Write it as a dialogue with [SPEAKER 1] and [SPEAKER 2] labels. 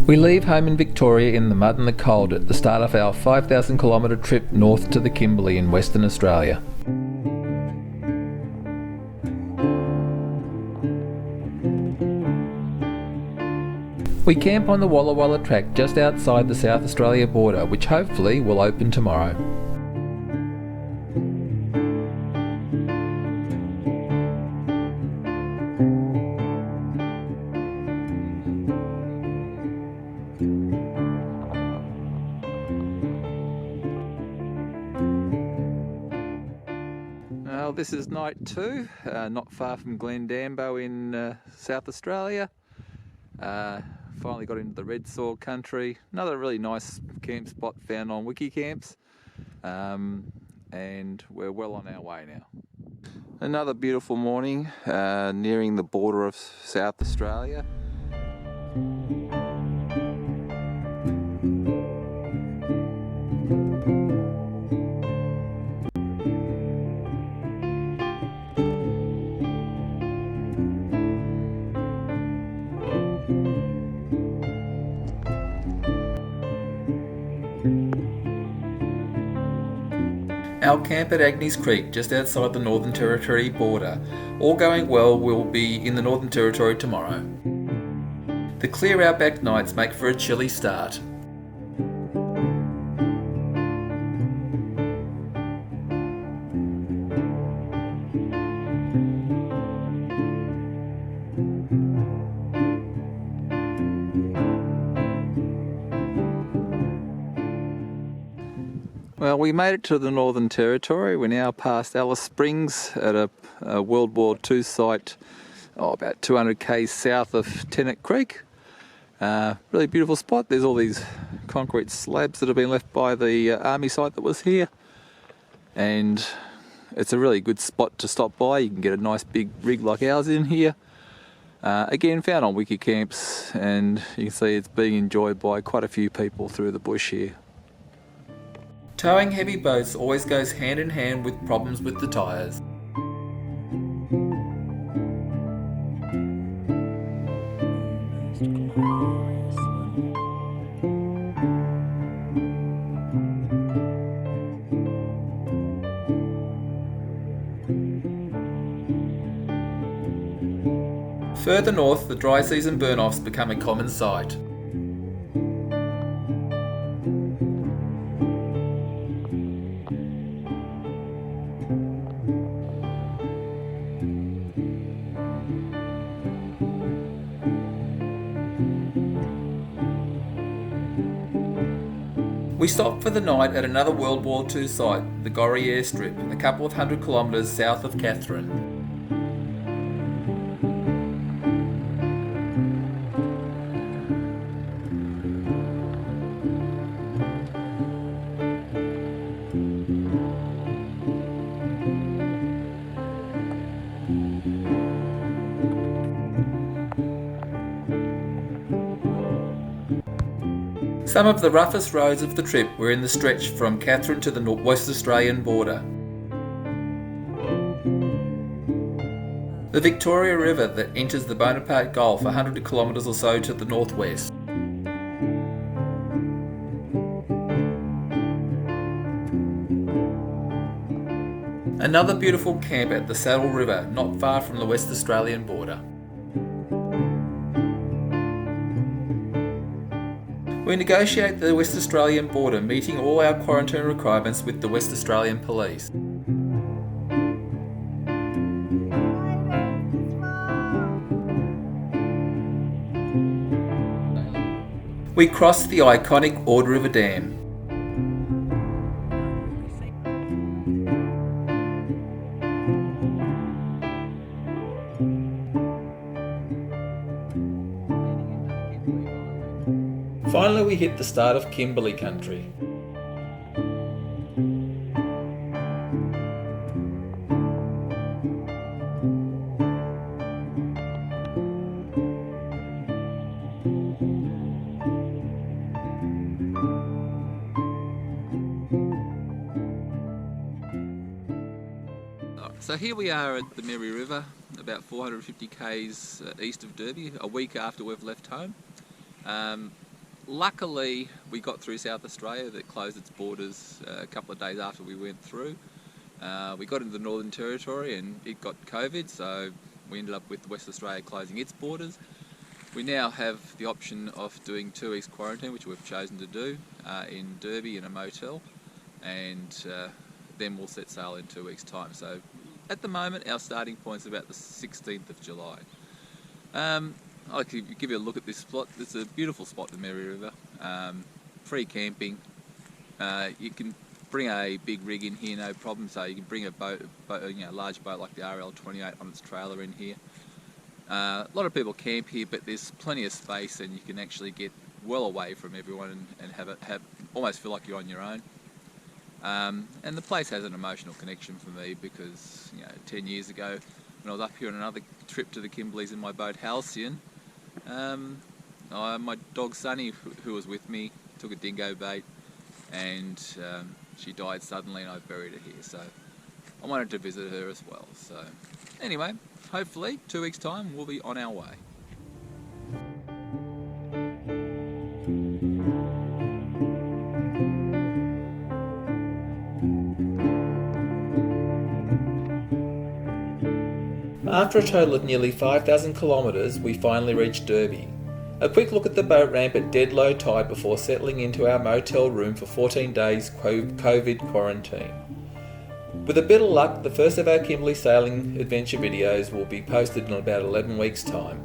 [SPEAKER 1] We leave home in Victoria in the mud and the cold at the start of our 5,000 kilometre trip north to the Kimberley in Western Australia. We camp on the Walla Walla track just outside the South Australia border, which hopefully will open tomorrow. Well, this is night 2, not far from Glendambo in South Australia. Finally got into the red soil country. Another really nice camp spot found on Wikicamps, and we're well on our way now. Another beautiful morning nearing the border of South Australia. Our camp at Agnes Creek, just outside the Northern Territory border. All going well, we'll be in the Northern Territory tomorrow. The clear outback nights make for a chilly start. Well, we made it to the Northern Territory. We're now past Alice Springs at a World War II site about 200 k's south of Tennant Creek. Really beautiful spot. There's all these concrete slabs that have been left by the army site that was here, and it's a really good spot to stop by. You can get a nice big rig like ours in here. Again, found on Wikicamps, and you can see it's being enjoyed by quite a few people through the bush here. Towing heavy boats always goes hand in hand with problems with the tyres. Further north, the dry season burn-offs become a common sight. We stopped for the night at another World War II site, the Gorrie airstrip, a couple of 100 kilometres south of Katherine. Some of the roughest roads of the trip were in the stretch from Katherine to the West Australian border. The Victoria River that enters the Bonaparte Gulf 100 kilometres or so to the northwest. Another beautiful camp at the Saddle River, not far from the West Australian border. We negotiate the West Australian border, meeting all our quarantine requirements with the West Australian Police. We cross the iconic Ord River Dam. Finally, we hit the start of Kimberley country. So here we are at the Mary River, about 450 k's east of Derby, a week after we've left home. Luckily, we got through South Australia that closed its borders a couple of days after we went through. We got into the Northern Territory and it got COVID, so we ended up with West Australia closing its borders. We now have the option of doing 2 weeks quarantine, which we've chosen to do in Derby in a motel, and then we'll set sail in 2 weeks' time. So at the moment, our starting point's about the 16th of July. I'll give you a look at this spot. It's a beautiful spot, the Mary River. Free camping. You can bring a big rig in here, no problem. So you can bring a large boat like the RL28 on its trailer in here. A lot of people camp here, but there's plenty of space, and you can actually get well away from everyone and have almost feel like you're on your own. And the place has an emotional connection for me because 10 years ago, when I was up here on another trip to the Kimberleys in my boat Halcyon, my dog Sunny, who was with me, took a dingo bait, and she died suddenly, and I buried her here. So I wanted to visit her as well. So anyway, hopefully 2 weeks' time we'll be on our way. After a total of nearly 5,000 kilometres, we finally reached Derby. A quick look at the boat ramp at dead low tide before settling into our motel room for 14 days COVID quarantine. With a bit of luck, the first of our Kimberley sailing adventure videos will be posted in about 11 weeks' time.